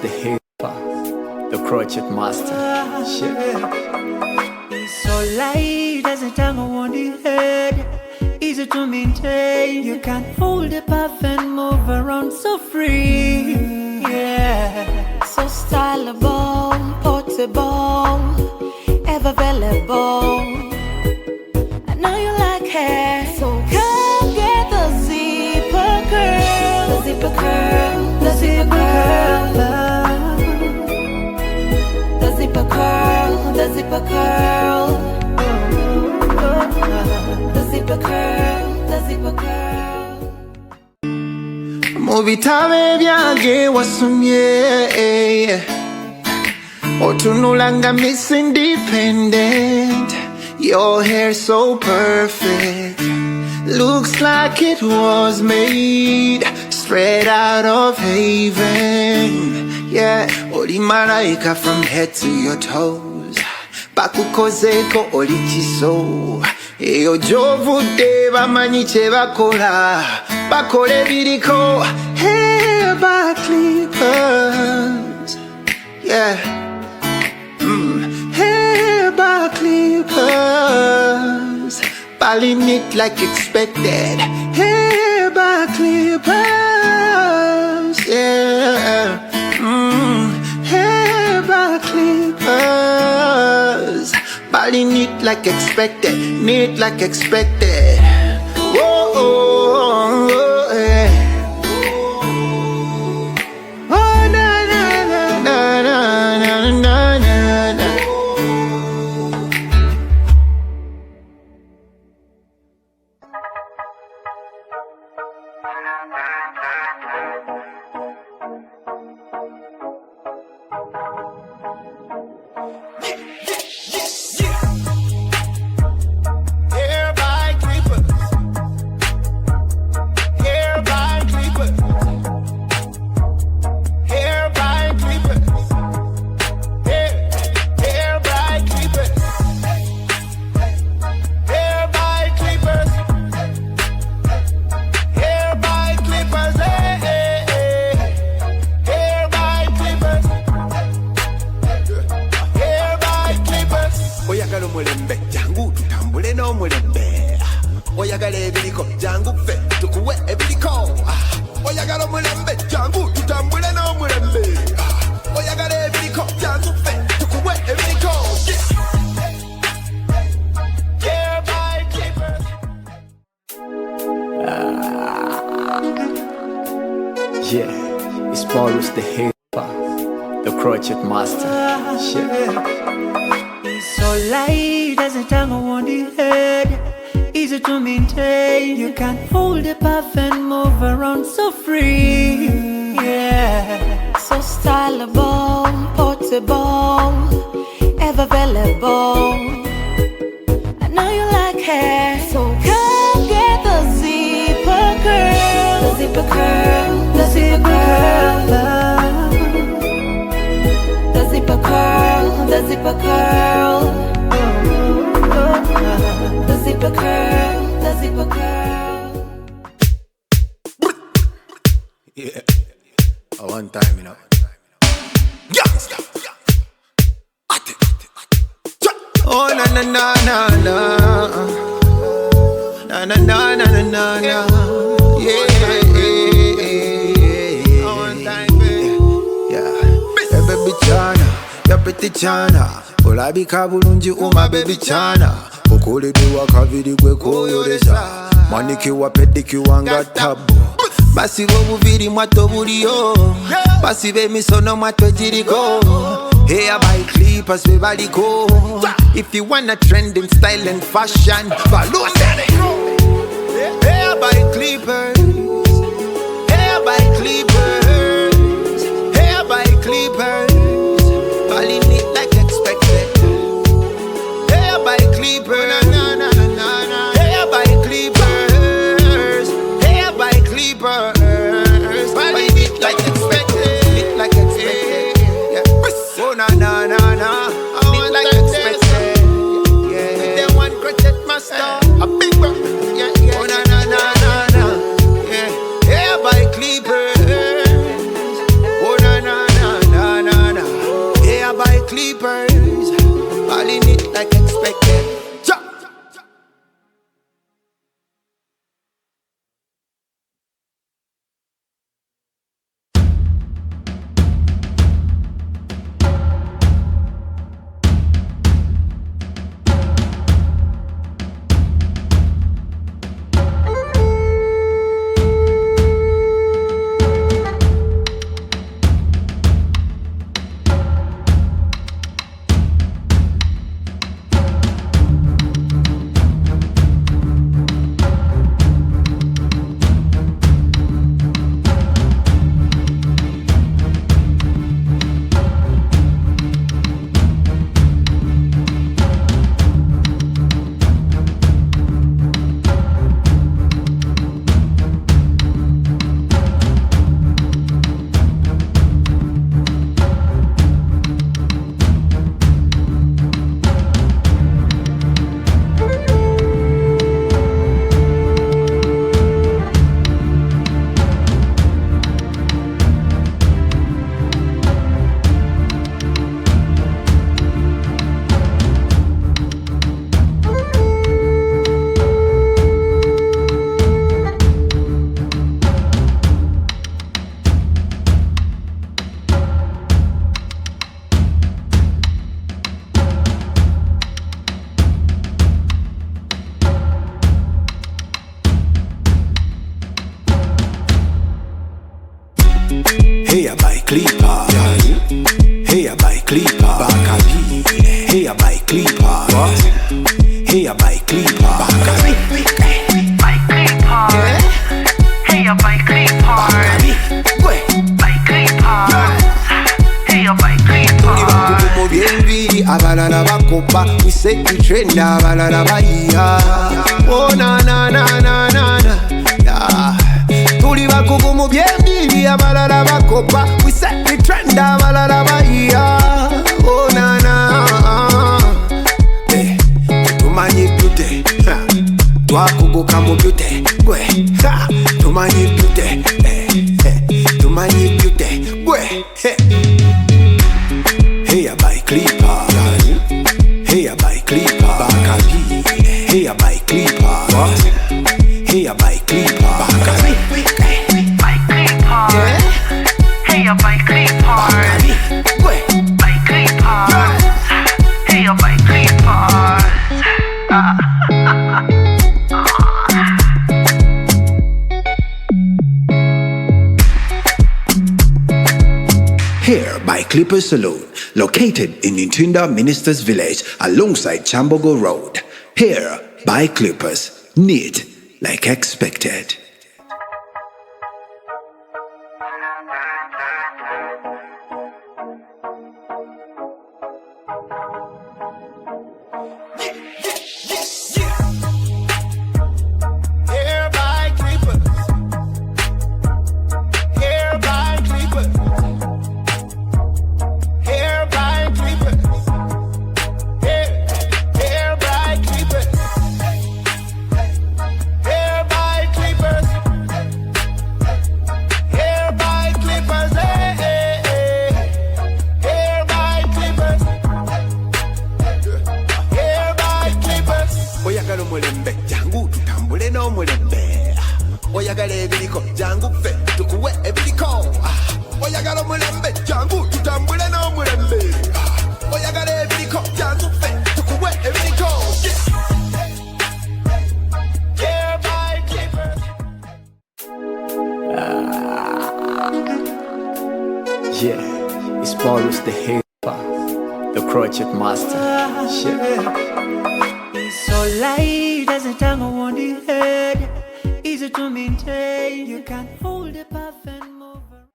the helper, the crochet master. Shit. It's so light as a tongue on the head, easy to maintain. You can hold the puff and move around so free. Yeah, so styleable, portable, ever available. I know you like hair, so come get the zipper curl, the zipper curl, the zipper curl, the zipper curl, the zipper curl, the zipper curl, the zipper curl. Mubitame byange wasomye otunulanga Miss Independent. Your hair so perfect, looks like it was made straight out of heaven. Yeah, oli malaika from head to your toes, bakukozeko oli kiso. Eyo jovudde bamanyi kye bakola, bakole biriko hair back clippers. Yeah, hair back clippers, bally neat like expected. Hair back clippers, yeah. Hair back clippers, body neat like expected, neat like expected. Whoa, oh, oh, yeah. Oh, na na na na na na na na. Yeah, it's Paulus the helper, the crochet master. Shit. it's so light as a tongue on the head, easy to maintain. You can hold the puff and move around so free. Yeah, so styleable, portable, ever available. I know you like hair, so come get the zipper curl, the zipper curl, the zipper curl, the zipper curl, the zipper curl, the zipper curl, the zipper curl. Yeah, one time, you know. Gangsta. Oh na na na na na, na na na na na na. Yeah, one time, baby. Yeah, hey baby Chana, ya pretty Chana. Olabika bulungi uma baby Chana. Okoledwa kaviri gwe koyolesa, manikiwa pedikiwa nga tabu. Basi bobuviri mwato buliyo, basi bemisono mwato jiriko. Hair by clippers, we body go. If you wanna trend in style and fashion, balloon daddy. Hair by clippers, hair by clippers, hair by clippers, body neat like expected. Hair by clippers, na na na na na. Hair by clippers, hair by clippers, body neat like expected, neat like expected. Oh na na na na, neat like expected. Yeah, they want crochet master, a big one. Yeah, yeah. Oh na na na na na, yeah. Hair by clippers. Oh na na na na. clippers, balling it like expected. Hey, I buy clipper. Hey, I buy clipper. Bakabi. Hey, I buy clipper. Hey, I buy clipper. Bakabi. Buy clipper. Hey, I buy clipper. Buy clipper. Hey, I buy clipper. Mugenvi abalala bakopa, we set the trend abalala baiya. Oh na na na na na na. Tuli bakugu mugenvi abalala bakopa, we set the trend abalala baiya. Oh na na. Tumanyi beauty, twakuguka mu beauty. Gwe, tumanyi beauty, tumanyi beauty. Gwe. Hey, I buy clipper. Hey, I buy clipper. Bakabi. Hey, I buy clipper. Hey, I buy clipper. Bakabi. Buy clipper. Hey, I buy clipper. Buy clipper. Hey, I buy clipper. Hair by Clipper Saloon, located in Ntinda Ministers Village alongside Chambogo Road. Hair by Clippers, neat like expected. Hair by clippers. Hair by clippers. Hair by clippers. Hair by clippers. Hair by clippers. Hair by clippers. Hair by clippers. Hair by clippers. Oyagala omulembe jangu tutambule n'omulembe. Oyagala ebiriko jangu ffe tukuwe ebiriko. Oyagala omulembe jangu tutambule n'omulembe. Oyagala ebiriko jangu ffe tukuwe ebiriko. Hair by clippers. Yeah, it's Paulus the Helper, the crochet master. It's so light as a tongue on the head, easy to maintain. You can hold the perfect.